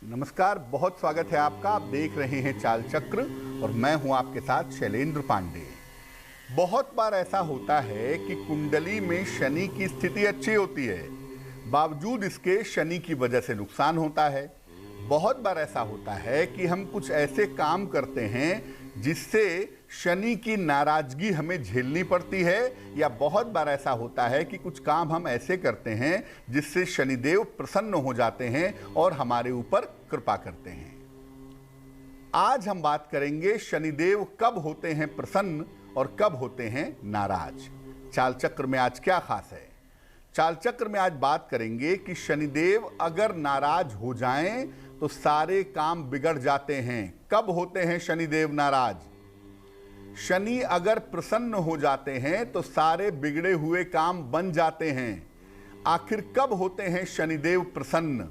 नमस्कार, बहुत स्वागत है आपका। आप देख रहे हैं चाल चक्र और मैं हूं आपके साथ शैलेंद्र पांडे। बहुत बार ऐसा होता है कि कुंडली में शनि की स्थिति अच्छी होती है, बावजूद इसके शनि की वजह से नुकसान होता है। बहुत बार ऐसा होता है कि हम कुछ ऐसे काम करते हैं जिससे शनि की नाराजगी हमें झेलनी पड़ती है, या बहुत बार ऐसा होता है कि कुछ काम हम ऐसे करते हैं जिससे शनिदेव प्रसन्न हो जाते हैं और हमारे ऊपर कृपा करते हैं। आज हम बात करेंगे शनिदेव कब होते हैं प्रसन्न और कब होते हैं नाराज। चाल चक्र में आज क्या खास है? चाल चक्र में आज बात करेंगे कि शनिदेव अगर नाराज हो जाएं तो सारे काम बिगड़ जाते हैं। कब होते हैं शनिदेव नाराज? शनि अगर प्रसन्न हो जाते हैं तो सारे बिगड़े हुए काम बन जाते हैं। आखिर कब होते हैं शनिदेव प्रसन्न?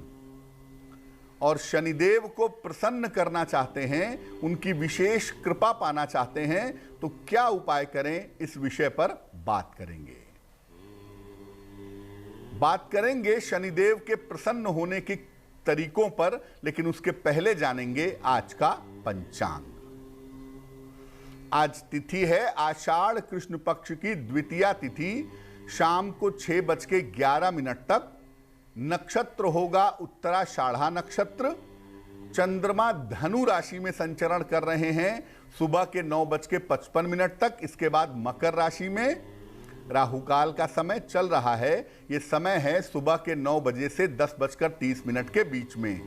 और शनिदेव को प्रसन्न करना चाहते हैं, उनकी विशेष कृपा पाना चाहते हैं, तो क्या उपाय करें, इस विषय पर बात करेंगे। बात करेंगे शनिदेव के प्रसन्न होने की तरीकों पर, लेकिन उसके पहले जानेंगे आज का पंचांग। आज तिथि है आषाढ़ कृष्ण पक्ष की द्वितीया तिथि, शाम को 6:11 तक। नक्षत्र होगा उत्तराषाढ़ा नक्षत्र। चंद्रमा धनु राशि में संचरण कर रहे हैं सुबह के 9:55 तक। इसके बाद मकर राशि में राहु काल का समय चल रहा है। ये समय है सुबह के 9 बजे से 10:30 के बीच में।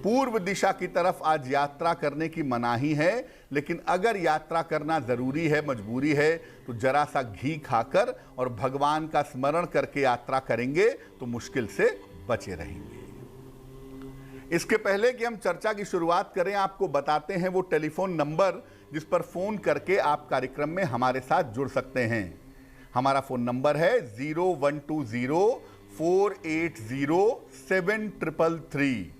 पूर्व दिशा की तरफ आज यात्रा करने की मनाही है, लेकिन अगर यात्रा करना जरूरी है, मजबूरी है, तो जरा सा घी खाकर और भगवान का स्मरण करके यात्रा करेंगे तो मुश्किल से बचे रहेंगे। इसके पहले कि हम चर्चा की शुरुआत करें, आपको बताते हैं वो टेलीफोन नंबर जिस पर फोन करके आप कार्यक्रम में हमारे साथ जुड़ सकते हैं। हमारा फोन नंबर है 0120-480-7333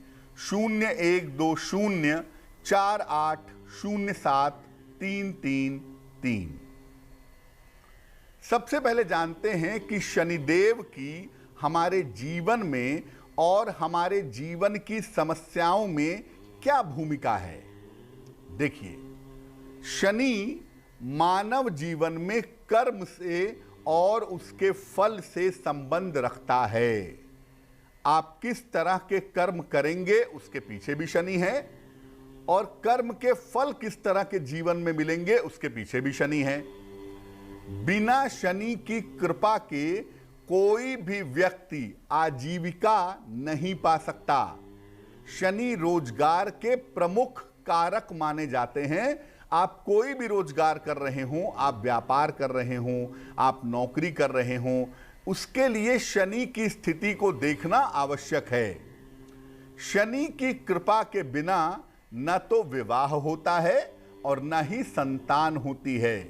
0120-4807-333। सबसे पहले जानते हैं कि शनिदेव की हमारे जीवन में और हमारे जीवन की समस्याओं में क्या भूमिका है। देखिए, शनि मानव जीवन में कर्म से और उसके फल से संबंध रखता है। आप किस तरह के कर्म करेंगे उसके पीछे भी शनि है, और कर्म के फल किस तरह के जीवन में मिलेंगे उसके पीछे भी शनि है। बिना शनि की कृपा के कोई भी व्यक्ति आजीविका नहीं पा सकता। शनि रोजगार के प्रमुख कारक माने जाते हैं। आप कोई भी रोजगार कर रहे हों, आप व्यापार कर रहे हों, आप नौकरी कर रहे हों, उसके लिए शनि की स्थिति को देखना आवश्यक है। शनि की कृपा के बिना न तो विवाह होता है और न ही संतान होती है।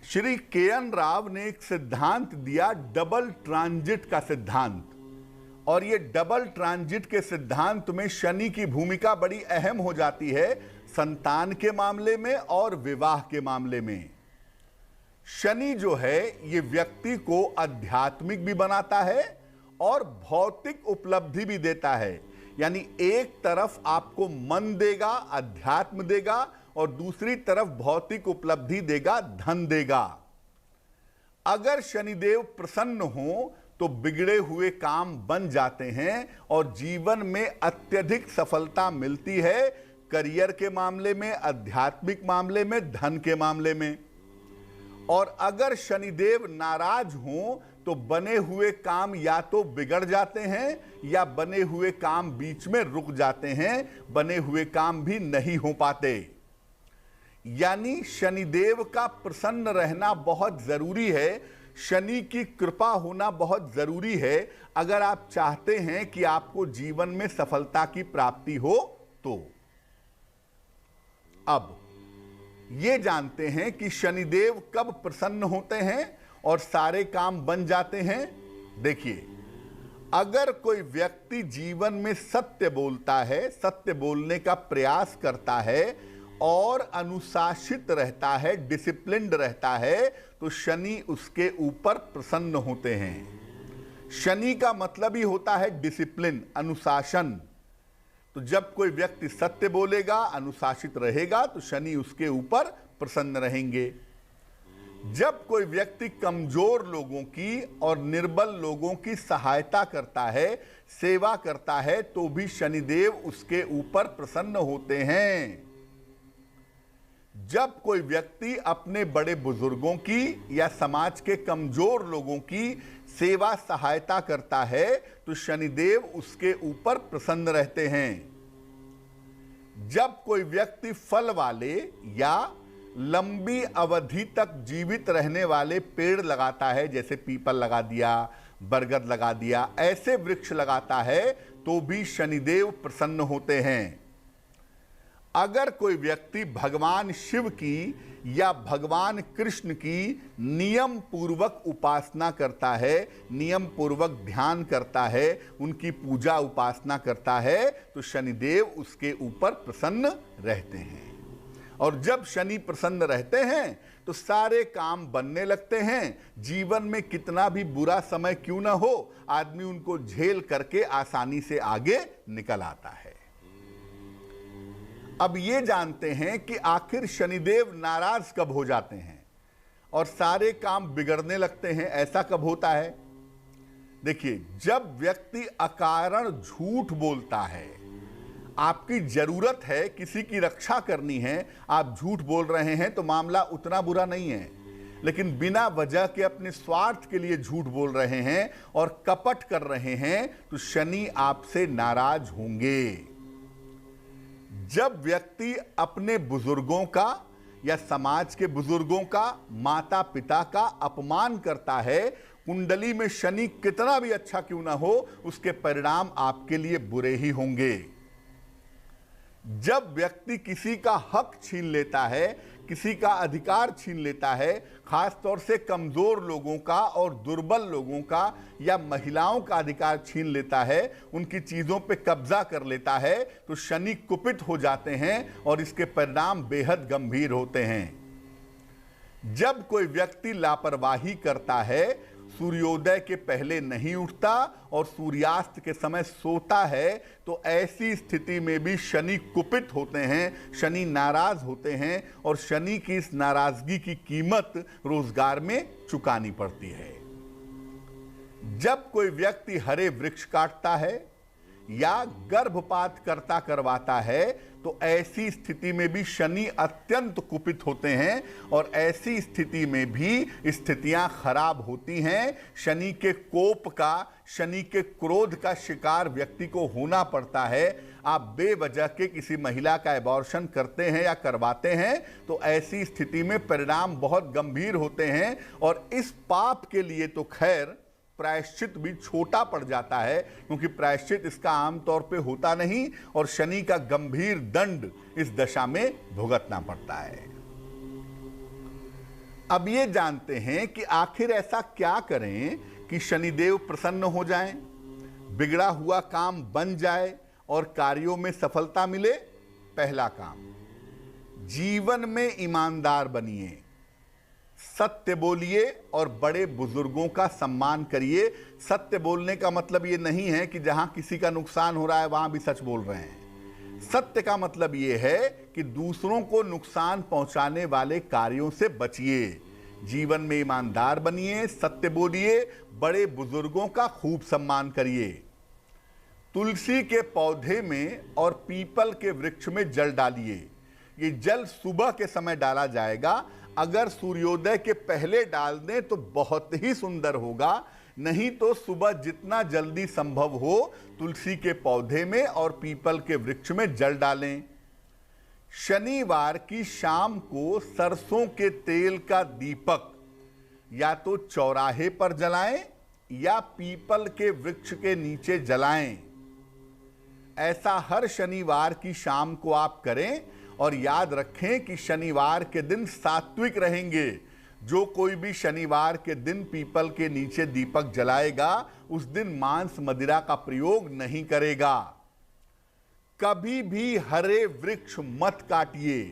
श्री के.एन. राव ने एक सिद्धांत दिया, डबल ट्रांजिट का सिद्धांत, और ये डबल ट्रांजिट के सिद्धांत में शनि की भूमिका बड़ी अहम हो जाती है, संतान के मामले में और विवाह के मामले में। शनि जो है ये व्यक्ति को आध्यात्मिक भी बनाता है और भौतिक उपलब्धि भी देता है। यानी एक तरफ आपको मन देगा, अध्यात्म देगा, और दूसरी तरफ भौतिक उपलब्धि देगा, धन देगा। अगर शनिदेव प्रसन्न हो तो बिगड़े हुए काम बन जाते हैं और जीवन में अत्यधिक सफलता मिलती है, करियर के मामले में, आध्यात्मिक मामले में, धन के मामले में। और अगर शनिदेव नाराज हो तो बने हुए काम या तो बिगड़ जाते हैं या बने हुए काम बीच में रुक जाते हैं, बने हुए काम भी नहीं हो पाते। यानी शनिदेव का प्रसन्न रहना बहुत जरूरी है, शनि की कृपा होना बहुत जरूरी है, अगर आप चाहते हैं कि आपको जीवन में सफलता की प्राप्ति हो तो। अब ये जानते हैं कि शनिदेव कब प्रसन्न होते हैं और सारे काम बन जाते हैं। देखिए, अगर कोई व्यक्ति जीवन में सत्य बोलता है, सत्य बोलने का प्रयास करता है और अनुशासित रहता है, डिसिप्लिन्ड रहता है, तो शनि उसके ऊपर प्रसन्न होते हैं। शनि का मतलब ही होता है डिसिप्लिन, अनुशासन। तो जब कोई व्यक्ति सत्य बोलेगा, अनुशासित रहेगा, तो शनि उसके ऊपर प्रसन्न रहेंगे। जब कोई व्यक्ति कमजोर लोगों की और निर्बल लोगों की सहायता करता है, सेवा करता है, तो भी शनिदेव उसके ऊपर प्रसन्न होते हैं। जब कोई व्यक्ति अपने बड़े बुजुर्गों की या समाज के कमजोर लोगों की सेवा सहायता करता है, तो शनिदेव उसके ऊपर प्रसन्न रहते हैं। जब कोई व्यक्ति फल वाले या लंबी अवधि तक जीवित रहने वाले पेड़ लगाता है, जैसे पीपल लगा दिया, बरगद लगा दिया, ऐसे वृक्ष लगाता है, तो भी शनिदेव प्रसन्न होते हैं। अगर कोई व्यक्ति भगवान शिव की या भगवान कृष्ण की नियम पूर्वक उपासना करता है, नियम पूर्वक ध्यान करता है, उनकी पूजा उपासना करता है, तो शनिदेव उसके ऊपर प्रसन्न रहते हैं। और जब शनि प्रसन्न रहते हैं तो सारे काम बनने लगते हैं। जीवन में कितना भी बुरा समय क्यों ना हो, आदमी उनको झेल करके आसानी से आगे निकल आता है। अब ये जानते हैं कि आखिर शनिदेव नाराज कब हो जाते हैं और सारे काम बिगड़ने लगते हैं, ऐसा कब होता है? देखिए, जब व्यक्ति अकारण झूठ बोलता है, आपकी जरूरत है, किसी की रक्षा करनी है, आप झूठ बोल रहे हैं, तो मामला उतना बुरा नहीं है। लेकिन बिना वजह के अपने स्वार्थ के लिए झूठ बोल रहे हैं और कपट कर रहे हैं, तो शनि आपसे नाराज होंगे। जब व्यक्ति अपने बुजुर्गों का या समाज के बुजुर्गों का, माता पिता का अपमान करता है, कुंडली में शनि कितना भी अच्छा क्यों ना हो, उसके परिणाम आपके लिए बुरे ही होंगे। जब व्यक्ति किसी का हक छीन लेता है, किसी का अधिकार छीन लेता है, खास तौर से कमजोर लोगों का और दुर्बल लोगों का या महिलाओं का अधिकार छीन लेता है, उनकी चीजों पे कब्जा कर लेता है, तो शनि कुपित हो जाते हैं और इसके परिणाम बेहद गंभीर होते हैं। जब कोई व्यक्ति लापरवाही करता है, सूर्योदय के पहले नहीं उठता और सूर्यास्त के समय सोता है, तो ऐसी स्थिति में भी शनि कुपित होते हैं, शनि नाराज होते हैं और शनि की इस नाराजगी की कीमत रोजगार में चुकानी पड़ती है। जब कोई व्यक्ति हरे वृक्ष काटता है या गर्भपात करवाता है, तो ऐसी स्थिति में भी शनि अत्यंत कुपित होते हैं और ऐसी स्थिति में भी स्थितियां खराब होती हैं। शनि के कोप का, शनि के क्रोध का शिकार व्यक्ति को होना पड़ता है। आप बेवजह के किसी महिला का एबॉर्शन करते हैं या करवाते हैं, तो ऐसी स्थिति में परिणाम बहुत गंभीर होते हैं और इस पाप के लिए तो खैर प्रायश्चित भी छोटा पड़ जाता है, क्योंकि प्रायश्चित इसका आमतौर पे होता नहीं और शनि का गंभीर दंड इस दशा में भुगतना पड़ता है। अब ये जानते हैं कि आखिर ऐसा क्या करें कि शनिदेव प्रसन्न हो जाएं, बिगड़ा हुआ काम बन जाए और कार्यों में सफलता मिले। पहला काम, जीवन में ईमानदार बनिए, सत्य बोलिए और बड़े बुजुर्गों का सम्मान करिए। सत्य बोलने का मतलब ये नहीं है कि जहां किसी का नुकसान हो रहा है वहां भी सच बोल रहे हैं। सत्य का मतलब ये है कि दूसरों को नुकसान पहुंचाने वाले कार्यों से बचिए, जीवन में ईमानदार बनिए, सत्य बोलिए, बड़े बुजुर्गों का खूब सम्मान करिए। तुलसी के पौधे में और पीपल के वृक्ष में जल डालिए। ये जल सुबह के समय डाला जाएगा। अगर सूर्योदय के पहले डाल दें तो बहुत ही सुंदर होगा, नहीं तो सुबह जितना जल्दी संभव हो तुलसी के पौधे में और पीपल के वृक्ष में जल डालें। शनिवार की शाम को सरसों के तेल का दीपक या तो चौराहे पर जलाएं या पीपल के वृक्ष के नीचे जलाएं। ऐसा हर शनिवार की शाम को आप करें और याद रखें कि शनिवार के दिन सात्विक रहेंगे। जो कोई भी शनिवार के दिन पीपल के नीचे दीपक जलाएगा, उस दिन मांस मदिरा का प्रयोग नहीं करेगा। कभी भी हरे वृक्ष मत काटिए।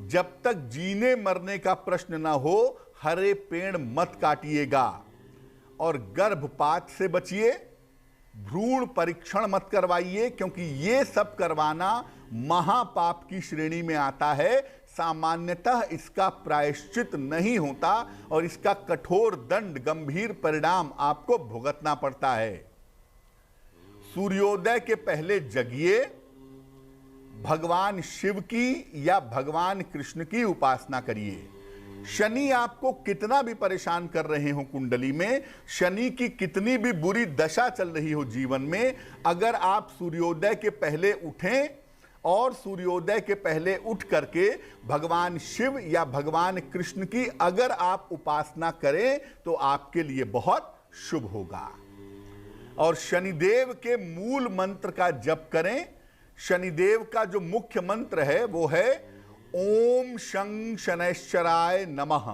जब तक जीने मरने का प्रश्न ना हो, हरे पेड़ मत काटिएगा। और गर्भपात से बचिए। भ्रूण परीक्षण मत करवाइए, क्योंकि ये सब करवाना महापाप की श्रेणी में आता है। सामान्यतः इसका प्रायश्चित नहीं होता और इसका कठोर दंड, गंभीर परिणाम आपको भुगतना पड़ता है। सूर्योदय के पहले जगिए, भगवान शिव की या भगवान कृष्ण की उपासना करिए। शनि आपको कितना भी परेशान कर रहे हो कुंडली में, शनि की कितनी भी बुरी दशा चल रही हो जीवन में, अगर आप सूर्योदय के पहले उठें और सूर्योदय के पहले उठ करके भगवान शिव या भगवान कृष्ण की अगर आप उपासना करें तो आपके लिए बहुत शुभ होगा। और शनिदेव के मूल मंत्र का जप करें। शनिदेव का जो मुख्य मंत्र है वो है ओम शं शनैश्चराय नमः।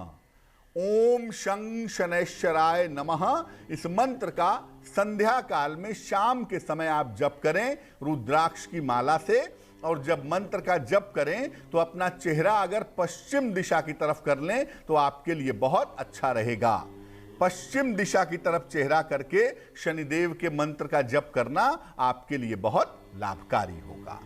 ओम शं शनैश्चराय नमः। इस मंत्र का संध्या काल में शाम के समय आप जप करें रुद्राक्ष की माला से। और जब मंत्र का जप करें तो अपना चेहरा अगर पश्चिम दिशा की तरफ कर लें तो आपके लिए बहुत अच्छा रहेगा। पश्चिम दिशा की तरफ चेहरा करके शनिदेव के मंत्र का जप करना आपके लिए बहुत लाभकारी होगा।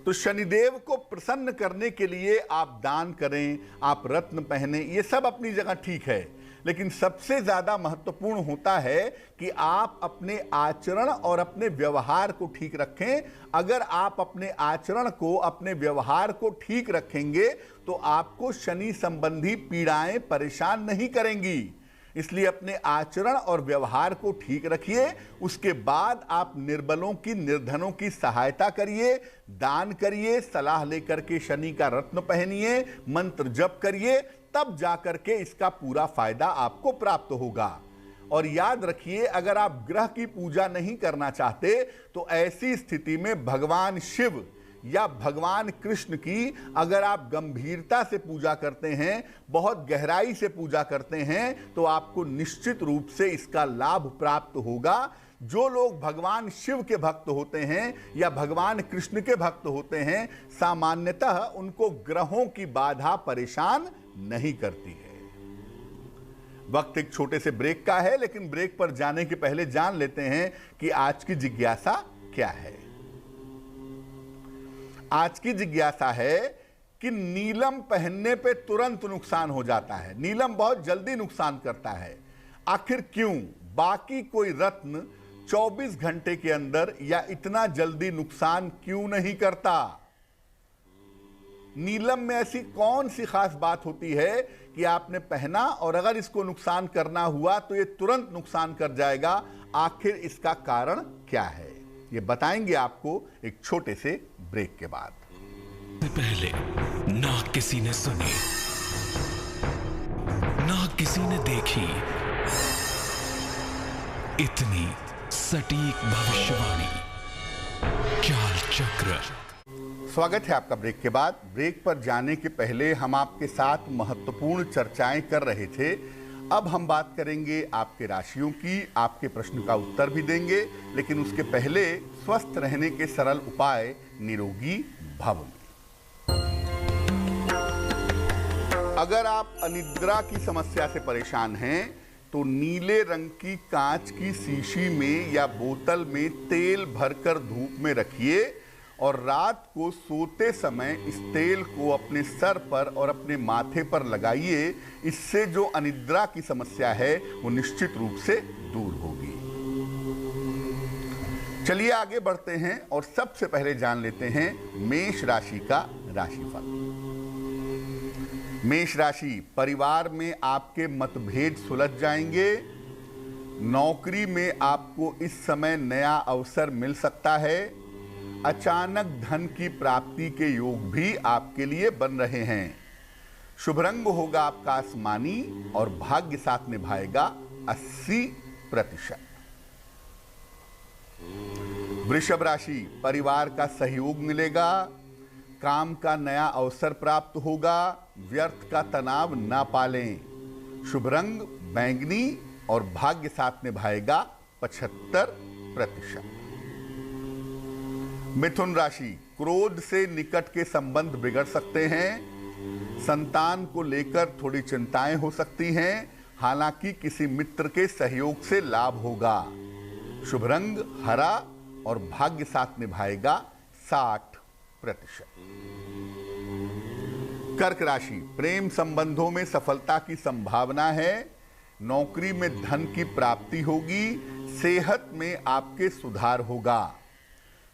तो शनिदेव को प्रसन्न करने के लिए आप दान करें, आप रत्न पहने, ये सब अपनी जगह ठीक है, लेकिन सबसे ज्यादा महत्वपूर्ण होता है कि आप अपने आचरण और अपने व्यवहार को ठीक रखें। अगर आप अपने आचरण को, अपने व्यवहार को ठीक रखेंगे तो आपको शनि संबंधी पीड़ाएं परेशान नहीं करेंगी। इसलिए अपने आचरण और व्यवहार को ठीक रखिए। उसके बाद आप निर्बलों की, निर्धनों की सहायता करिए, दान करिए, सलाह लेकर के शनि का रत्न पहनिए, मंत्र जप करिए, तब जाकर के इसका पूरा फायदा आपको प्राप्त होगा। और याद रखिए, अगर आप ग्रह की पूजा नहीं करना चाहते तो ऐसी स्थिति में भगवान शिव या भगवान कृष्ण की अगर आप गंभीरता से पूजा करते हैं, बहुत गहराई से पूजा करते हैं, तो आपको निश्चित रूप से इसका लाभ प्राप्त होगा। जो लोग भगवान शिव के भक्त होते हैं या भगवान कृष्ण के भक्त होते हैं, सामान्यतः उनको ग्रहों की बाधा परेशान नहीं करती है। वक्त एक छोटे से ब्रेक का है, लेकिन ब्रेक पर जाने के पहले जान लेते हैं कि आज की जिज्ञासा क्या है। आज की जिज्ञासा है कि नीलम पहनने पे तुरंत नुकसान हो जाता है, नीलम बहुत जल्दी नुकसान करता है, आखिर क्यों? बाकी कोई रत्न 24 घंटे के अंदर या इतना जल्दी नुकसान क्यों नहीं करता? नीलम में ऐसी कौन सी खास बात होती है कि आपने पहना और अगर इसको नुकसान करना हुआ तो ये तुरंत नुकसान कर जाएगा? आखिर इसका कारण क्या है, ये बताएंगे आपको एक छोटे से ब्रेक के बाद। पहले ना किसी ने सुनी, ना किसी ने देखी इतनी सटीक भविष्यवाणी, चाल चक्र। स्वागत है आपका ब्रेक के बाद। ब्रेक पर जाने के पहले हम आपके साथ महत्वपूर्ण चर्चाएं कर रहे थे। अब हम बात करेंगे आपके राशियों की, आपके प्रश्न का उत्तर भी देंगे, लेकिन उसके पहले स्वस्थ रहने के सरल उपाय निरोगी भव में। अगर आप अनिद्रा की समस्या से परेशान हैं तो नीले रंग की कांच की शीशी में या बोतल में तेल भरकर धूप में रखिए और रात को सोते समय इस तेल को अपने सर पर और अपने माथे पर लगाइए। इससे जो अनिद्रा की समस्या है वो निश्चित रूप से दूर होगी। चलिए आगे बढ़ते हैं और सबसे पहले जान लेते हैं मेष राशि का राशिफल। मेष राशि, परिवार में आपके मतभेद सुलझ जाएंगे। नौकरी में आपको इस समय नया अवसर मिल सकता है। अचानक धन की प्राप्ति के योग भी आपके लिए बन रहे हैं। शुभ रंग होगा आपका आसमानी और भाग्य साथ निभाएगा 80%। वृषभ राशि, परिवार का सहयोग मिलेगा। काम का नया अवसर प्राप्त होगा। व्यर्थ का तनाव ना पालें। शुभ रंग बैंगनी और भाग्य साथ निभाएगा 75%। मिथुन राशि, क्रोध से निकट के संबंध बिगड़ सकते हैं। संतान को लेकर थोड़ी चिंताएं हो सकती हैं, हालांकि किसी मित्र के सहयोग से लाभ होगा। शुभ रंग हरा और भाग्य साथ निभाएगा 60%। कर्क राशि, प्रेम संबंधों में सफलता की संभावना है। नौकरी में धन की प्राप्ति होगी। सेहत में आपके सुधार होगा।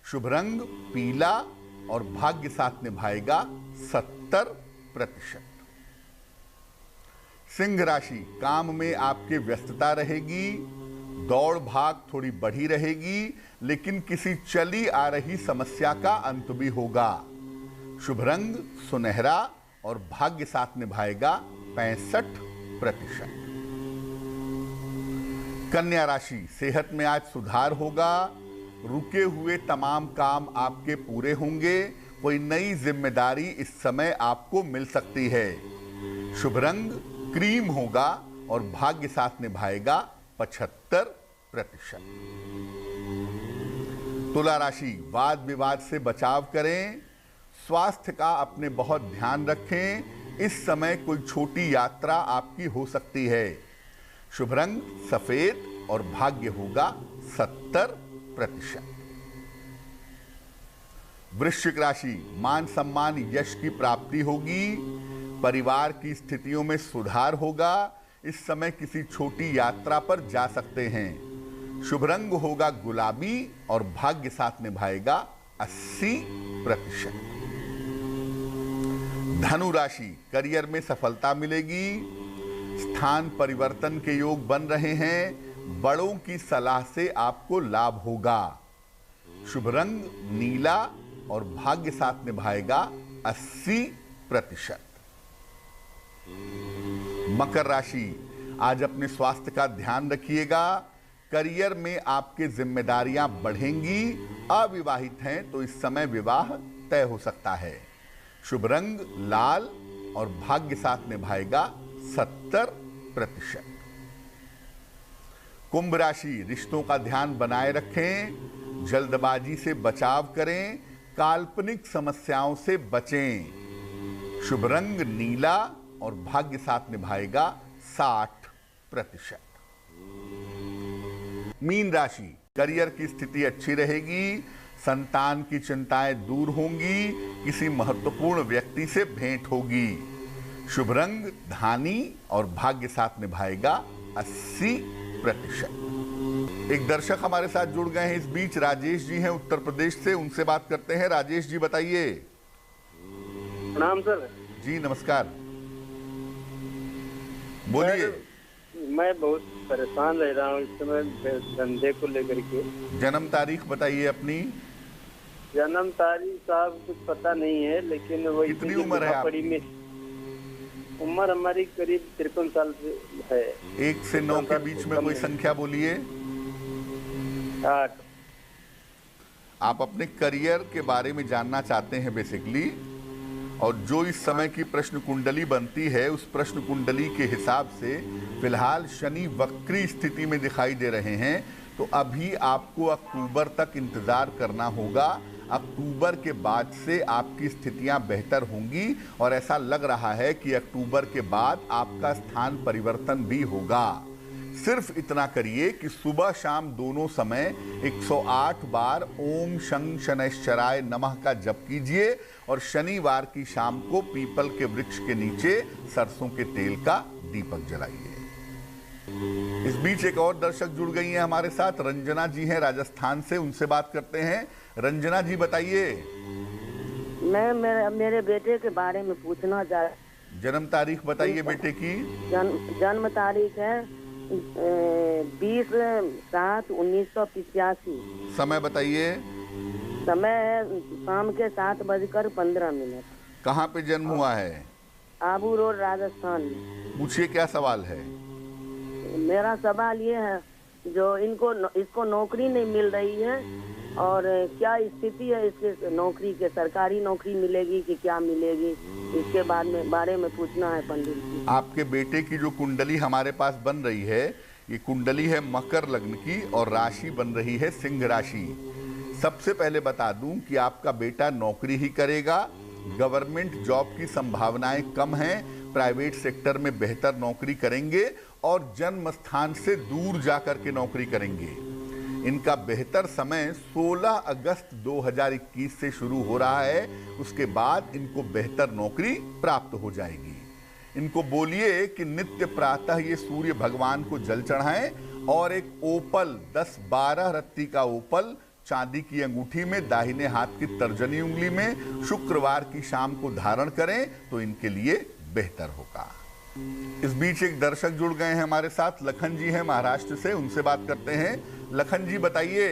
शुभ रंग पीला और भाग्य साथ निभाएगा 70%। सिंह राशि, काम में आपके व्यस्तता रहेगी। दौड़ भाग थोड़ी बढ़ी रहेगी, लेकिन किसी चली आ रही समस्या का अंत भी होगा। शुभ रंग सुनहरा और भाग्य साथ निभाएगा 65%। कन्या राशि, सेहत में आज सुधार होगा। रुके हुए तमाम काम आपके पूरे होंगे। कोई नई जिम्मेदारी इस समय आपको मिल सकती है। शुभ रंग क्रीम होगा और भाग्य साथ निभाएगा 75%। तुला राशि, वाद विवाद से बचाव करें। स्वास्थ्य का अपने बहुत ध्यान रखें। इस समय कोई छोटी यात्रा आपकी हो सकती है। शुभ रंग सफेद और भाग्य होगा 70%। वृश्चिक राशि, मान सम्मान यश की प्राप्ति होगी। परिवार की स्थितियों में सुधार होगा। इस समय किसी छोटी यात्रा पर जा सकते हैं। शुभ रंग होगा गुलाबी और भाग्य साथ निभाएगा 80%। धनु राशि, करियर में सफलता मिलेगी। स्थान परिवर्तन के योग बन रहे हैं। बड़ों की सलाह से आपको लाभ होगा। शुभ रंग नीला और भाग्य साथ निभाएगा 80%। मकर राशि, आज अपने स्वास्थ्य का ध्यान रखिएगा। करियर में आपकी जिम्मेदारियां बढ़ेंगी। अविवाहित हैं तो इस समय विवाह तय हो सकता है। शुभ रंग लाल और भाग्य साथ निभाएगा 70%। कुंभ राशि, रिश्तों का ध्यान बनाए रखें। जल्दबाजी से बचाव करें। काल्पनिक समस्याओं से बचें। शुभ रंग नीला और भाग्य साथ निभाएगा 60%। मीन राशि, करियर की स्थिति अच्छी रहेगी। संतान की चिंताएं दूर होंगी। किसी महत्वपूर्ण व्यक्ति से भेंट होगी। शुभ रंग धानी और भाग्य साथ निभाएगा 80%। एक दर्शक हमारे साथ जुड़ गए हैं इस बीच। राजेश जी हैं उत्तर प्रदेश से, उनसे बात करते हैं। राजेश जी बताइए। प्रणाम सर। जी नमस्कार, बोलिए। मैं बहुत परेशान रह रहा हूँ इस समय धंधे को लेकर के। जन्म तारीख बताइए अपनी। जन्म तारीख साहब कुछ पता नहीं है, लेकिन वो कितनी उम्र है आपकी? में उम्र हमारी करीब 53 साल से है। 1 से 9 के बीच में कोई संख्या बोलिए। 8। आप अपने करियर के बारे में जानना चाहते हैं बेसिकली, और जो इस समय की प्रश्न कुंडली बनती है उस प्रश्न कुंडली के हिसाब से फिलहाल शनि वक्री स्थिति में दिखाई दे रहे हैं। तो अभी आपको अक्टूबर तक इंतजार करना होगा। अक्टूबर के बाद से आपकी स्थितियां बेहतर होंगी और ऐसा लग रहा है कि अक्टूबर के बाद आपका स्थान परिवर्तन भी होगा। सिर्फ इतना करिए कि सुबह शाम दोनों समय 108 बार ओम शं शनैश्चराय नमः का जप कीजिए और शनिवार की शाम को पीपल के वृक्ष के नीचे सरसों के तेल का दीपक जलाइए। इस बीच एक और दर्शक जुड़ गई हैं हमारे साथ। रंजना जी हैं राजस्थान से, उनसे बात करते हैं। रंजना जी बताइए। मैं मेरे बेटे के बारे में पूछना चाह। जन्म तारीख बताइए बेटे की। जन्म तारीख है 20/7/1985। समय बताइए। समय है शाम के 7:15। कहाँ पे जन्म हुआ है? आबू रोड राजस्थान में। पूछिए क्या सवाल है। मेरा सवाल ये है, जो इसको नौकरी नहीं मिल रही है और क्या स्थिति है इसके नौकरी के? सरकारी नौकरी मिलेगी कि क्या मिलेगी, इसके बारे में पूछना है पंडित जी। आपके बेटे की जो कुंडली हमारे पास बन रही है, ये कुंडली है मकर लग्न की और राशि बन रही है सिंह राशि। सबसे पहले बता दूं कि आपका बेटा नौकरी ही करेगा। गवर्नमेंट जॉब की संभावनाएं कम हैं। प्राइवेट सेक्टर में बेहतर नौकरी करेंगे और जन्म स्थान से दूर जाकर के नौकरी करेंगे। इनका बेहतर समय 16 अगस्त 2021 से शुरू हो रहा है। उसके बाद इनको बेहतर नौकरी प्राप्त हो जाएगी। इनको बोलिए कि नित्य प्रातः ये सूर्य भगवान को जल चढ़ाएं और एक ओपल 10-12 रत्ती का ओपल चांदी की अंगूठी में दाहिने हाथ की तर्जनी उंगली में शुक्रवार की शाम को धारण करें तो इनके लिए बेहतर होगा। इस बीच एक दर्शक जुड़ गए हैं हमारे साथ, लखन जी हैं महाराष्ट्र से, उनसे बात करते हैं। लखन जी बताइए।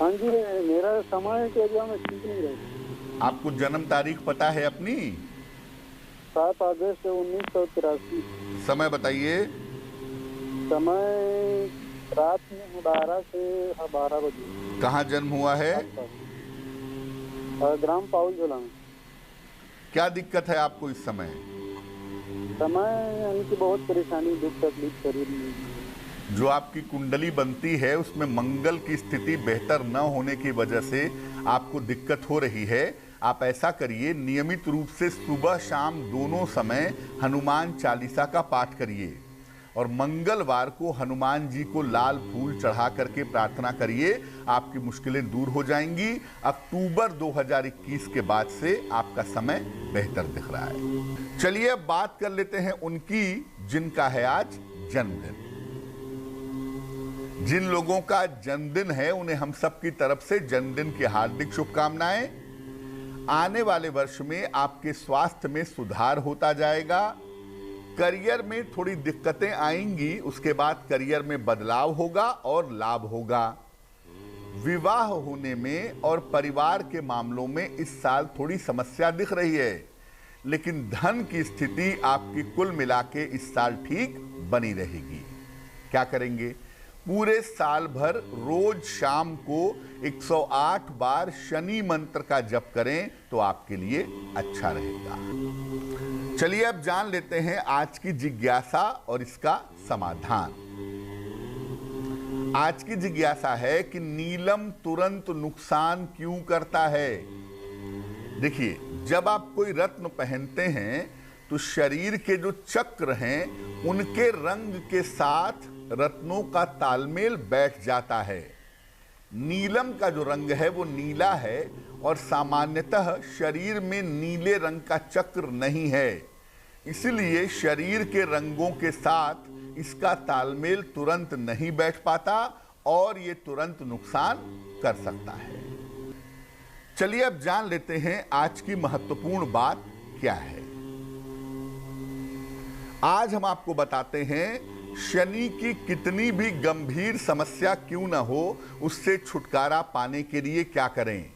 हाँ जी, मेरा समय के एरिया में ठीक नहीं रही। आपको जन्म तारीख पता है अपनी? 7 अगस्त 1983। समय बताइए। समय रात में 12 से 12 बजे। कहाँ जन्म हुआ है? ग्राम पाउल झोला में। क्या दिक्कत है आपको इस समय? यानी कि बहुत परेशानी, दुख तकलीफ शरीर में। जो आपकी कुंडली बनती है उसमें मंगल की स्थिति बेहतर न होने की वजह से आपको दिक्कत हो रही है। आप ऐसा करिए, नियमित रूप से सुबह शाम दोनों समय हनुमान चालीसा का पाठ करिए और मंगलवार को हनुमान जी को लाल फूल चढ़ा करके प्रार्थना करिए। आपकी मुश्किलें दूर हो जाएंगी। अक्टूबर 2021 के बाद से आपका समय बेहतर दिख रहा है। चलिए अब बात कर लेते हैं उनकी जिनका है आज जन्मदिन। जिन लोगों का जन्मदिन है उन्हें हम सब की तरफ से जन्मदिन की हार्दिक शुभकामनाएं। आने वाले वर्ष में आपके स्वास्थ्य में सुधार होता जाएगा। करियर में थोड़ी दिक्कतें आएंगी, उसके बाद करियर में बदलाव होगा और लाभ होगा। विवाह होने में और परिवार के मामलों में इस साल थोड़ी समस्या दिख रही है, लेकिन धन की स्थिति आपकी कुल मिला के इस साल ठीक बनी रहेगी। क्या करेंगे? पूरे साल भर रोज शाम को 108 बार शनि मंत्र का जप करें तो आपके लिए अच्छा रहेगा। चलिए अब जान लेते हैं आज की जिज्ञासा और इसका समाधान। आज की जिज्ञासा है कि नीलम तुरंत नुकसान क्यों करता है? देखिए, जब आप कोई रत्न पहनते हैं तो शरीर के जो चक्र हैं उनके रंग के साथ रत्नों का तालमेल बैठ जाता है। नीलम का जो रंग है वो नीला है और सामान्यतः शरीर में नीले रंग का चक्र नहीं है, इसलिए शरीर के रंगों के साथ इसका तालमेल तुरंत नहीं बैठ पाता और ये तुरंत नुकसान कर सकता है। चलिए अब जान लेते हैं आज की महत्वपूर्ण बात क्या है। आज हम आपको बताते हैं शनि की कितनी भी गंभीर समस्या क्यों ना हो, उससे छुटकारा पाने के लिए क्या करें।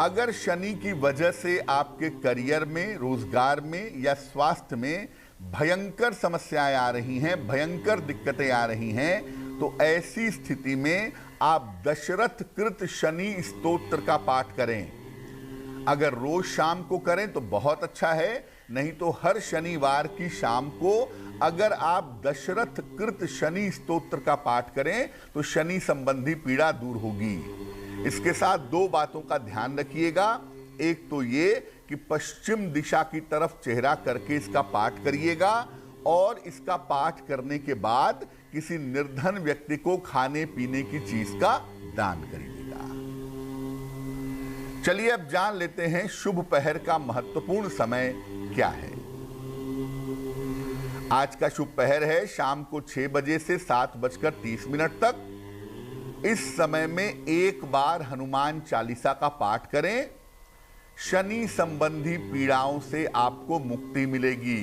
अगर शनि की वजह से आपके करियर में, रोजगार में या स्वास्थ्य में भयंकर समस्याएं आ रही हैं, भयंकर दिक्कतें आ रही हैं, तो ऐसी स्थिति में आप दशरथ कृत शनि स्तोत्र का पाठ करें। अगर रोज शाम को करें तो बहुत अच्छा है, नहीं तो हर शनिवार की शाम को अगर आप दशरथ कृत शनि स्तोत्र का पाठ करें तो शनि संबंधी पीड़ा दूर होगी। इसके साथ दो बातों का ध्यान रखिएगा। एक तो ये कि पश्चिम दिशा की तरफ चेहरा करके इसका पाठ करिएगा और इसका पाठ करने के बाद किसी निर्धन व्यक्ति को खाने पीने की चीज का दान करिएगा। चलिए अब जान लेते हैं शुभ पहर का महत्वपूर्ण समय क्या है। आज का शुभ पहर है शाम को 6 बजे से 7:30 तक। इस समय में एक बार हनुमान चालीसा का पाठ करें। शनि संबंधी पीड़ाओं से आपको मुक्ति मिलेगी,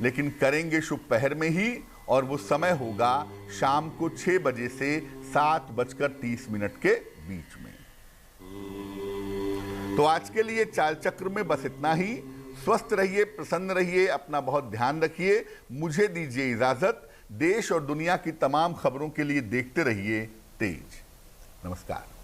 लेकिन करेंगे शुभ पहर में ही, और वो समय होगा शाम को 6 बजे से 7:30 के बीच में। तो आज के लिए चाल चक्र में बस इतना ही। स्वस्थ रहिए, प्रसन्न रहिए, अपना बहुत ध्यान रखिए। मुझे दीजिए इजाजत। देश और दुनिया की तमाम खबरों के लिए देखते रहिए तेज। नमस्कार।